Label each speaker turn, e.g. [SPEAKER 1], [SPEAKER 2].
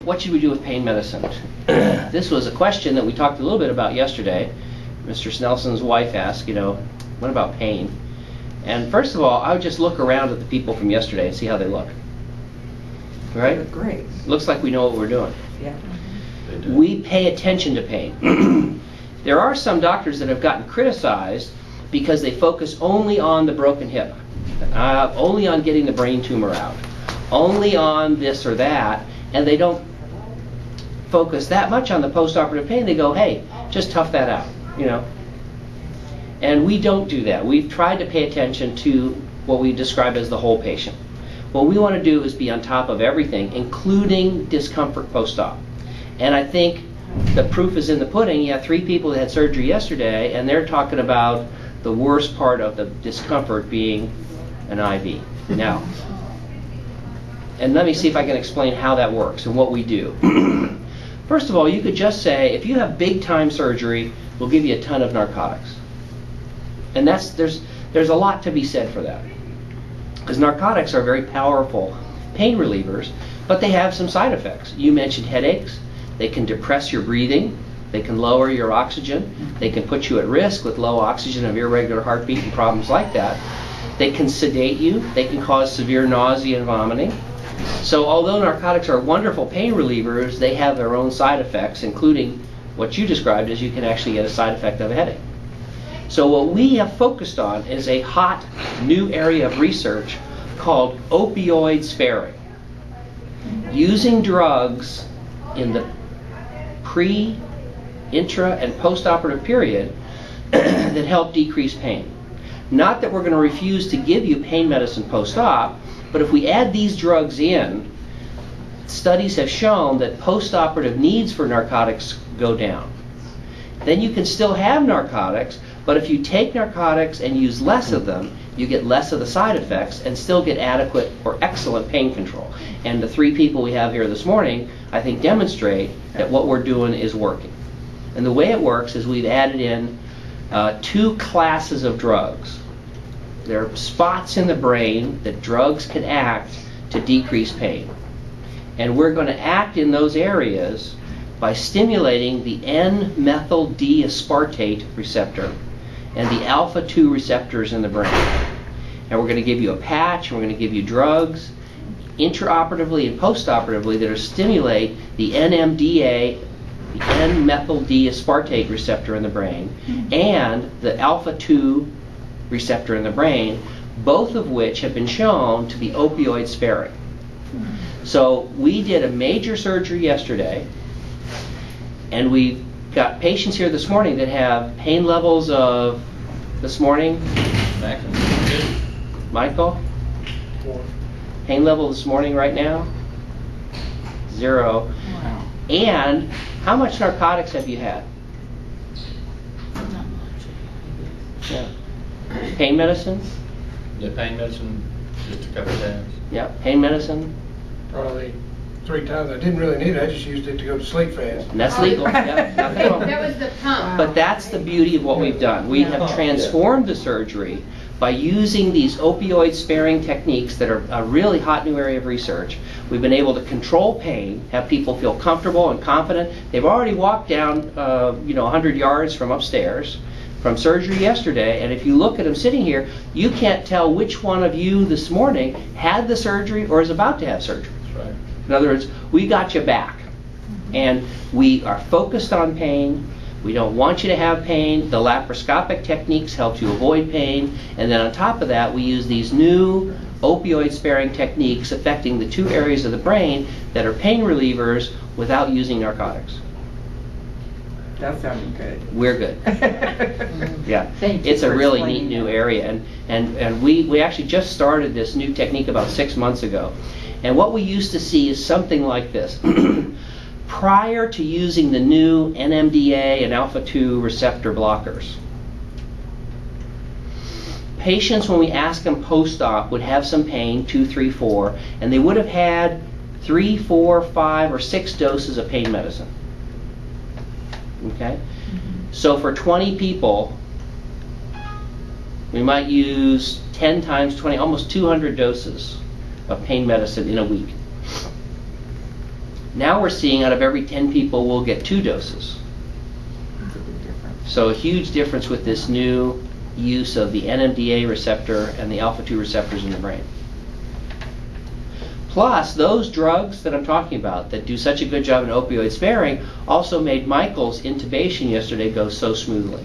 [SPEAKER 1] what should we do with pain medicine? This was a question that we talked a little bit about yesterday. Mr. Snelson's wife asked, what about pain? And first of all, I would just look around at the people from yesterday and see how they look. Right?
[SPEAKER 2] They look great.
[SPEAKER 1] Looks like we know what we're doing.
[SPEAKER 2] Yeah.
[SPEAKER 1] We pay attention to pain. There are some doctors that have gotten criticized because they focus only on the broken hip, only on getting the brain tumor out, only on this or that, and they don't focus that much on the postoperative pain. They go, hey, just tough that out, And we don't do that. We've tried to pay attention to what we describe as the whole patient. What we want to do is be on top of everything, including discomfort post-op. And I think the proof is in the pudding. You have 3 people that had surgery yesterday, and they're talking about the worst part of the discomfort being an IV. Now, and let me see if I can explain how that works and what we do. First of all, you could just say, if you have big time surgery, we'll give you a ton of narcotics. And there's a lot to be said for that. Because narcotics are very powerful pain relievers, but they have some side effects. You mentioned headaches. They can depress your breathing. They can lower your oxygen. They can put you at risk with low oxygen of irregular heartbeat and problems like that. They can sedate you. They can cause severe nausea and vomiting. So although narcotics are wonderful pain relievers, they have their own side effects, including what you described as you can actually get a side effect of a headache. So what we have focused on is a hot new area of research called opioid sparing. Using drugs in the pre, intra, and post-operative period that help decrease pain. Not that we're going to refuse to give you pain medicine post-op, but if we add these drugs in, studies have shown that post-operative needs for narcotics go down. Then you can still have narcotics, but if you take narcotics and use less of them, you get less of the side effects and still get adequate or excellent pain control. And the 3 people we have here this morning, I think, demonstrate that what we're doing is working. And the way it works is we've added in 2 classes of drugs. There are spots in the brain that drugs can act to decrease pain. And we're going to act in those areas by stimulating the N-methyl D-aspartate receptor and the alpha-2 receptors in the brain. And we're going to give you a patch, and we're going to give you drugs intraoperatively and postoperatively that are stimulate the NMDA, the N-methyl D-aspartate receptor in the brain, and the alpha-2 receptor in the brain, both of which have been shown to be opioid sparing. So we did a major surgery yesterday, and we've got patients here this morning that have pain levels of, this morning, Michael? 4. Pain level this morning right now? 0.
[SPEAKER 3] Wow.
[SPEAKER 1] And how much narcotics have you had?
[SPEAKER 3] Not much.
[SPEAKER 1] Yeah. Pain medicine?
[SPEAKER 4] Yeah, pain medicine, just a couple of times.
[SPEAKER 1] Yeah. Pain medicine?
[SPEAKER 5] Probably 3 times. I didn't really need it. I just used it to go to sleep fast.
[SPEAKER 1] And that's legal. Yeah, nothing wrong.
[SPEAKER 6] That was the pump.
[SPEAKER 1] But that's the beauty of what we've done. We have transformed the surgery by using these opioid-sparing techniques that are a really hot new area of research. We've been able to control pain, have people feel comfortable and confident. They've already walked down 100 yards from upstairs from surgery yesterday, and if you look at them sitting here, you can't tell which one of you this morning had the surgery or is about to have surgery.
[SPEAKER 4] That's right.
[SPEAKER 1] In other words, we got you back. And we are focused on pain. We don't want you to have pain. The laparoscopic techniques help you avoid pain. And then on top of that, we use these new opioid-sparing techniques affecting the 2 areas of the brain that are pain relievers without using narcotics.
[SPEAKER 2] That sounded good.
[SPEAKER 1] We're good. Yeah.
[SPEAKER 2] Thank you
[SPEAKER 1] It's a
[SPEAKER 2] for
[SPEAKER 1] really
[SPEAKER 2] explaining
[SPEAKER 1] neat new
[SPEAKER 2] that.
[SPEAKER 1] area. And we actually just started this new technique about 6 months ago. And what we used to see is something like this. Prior to using the new NMDA and alpha-2 receptor blockers, patients, when we ask them post-op, would have some pain, 2, 3, 4, and they would have had 3, 4, 5, or 6 doses of pain medicine. Okay? So for 20 people, we might use 10 times 20, almost 200 doses of pain medicine in a week. Now we're seeing out of every 10 people we'll get 2 doses.
[SPEAKER 2] It's a big difference.
[SPEAKER 1] So a huge difference with this new use of the NMDA receptor and the alpha-2 receptors in the brain. Plus, those drugs that I'm talking about that do such a good job in opioid sparing also made Michael's intubation yesterday go so smoothly.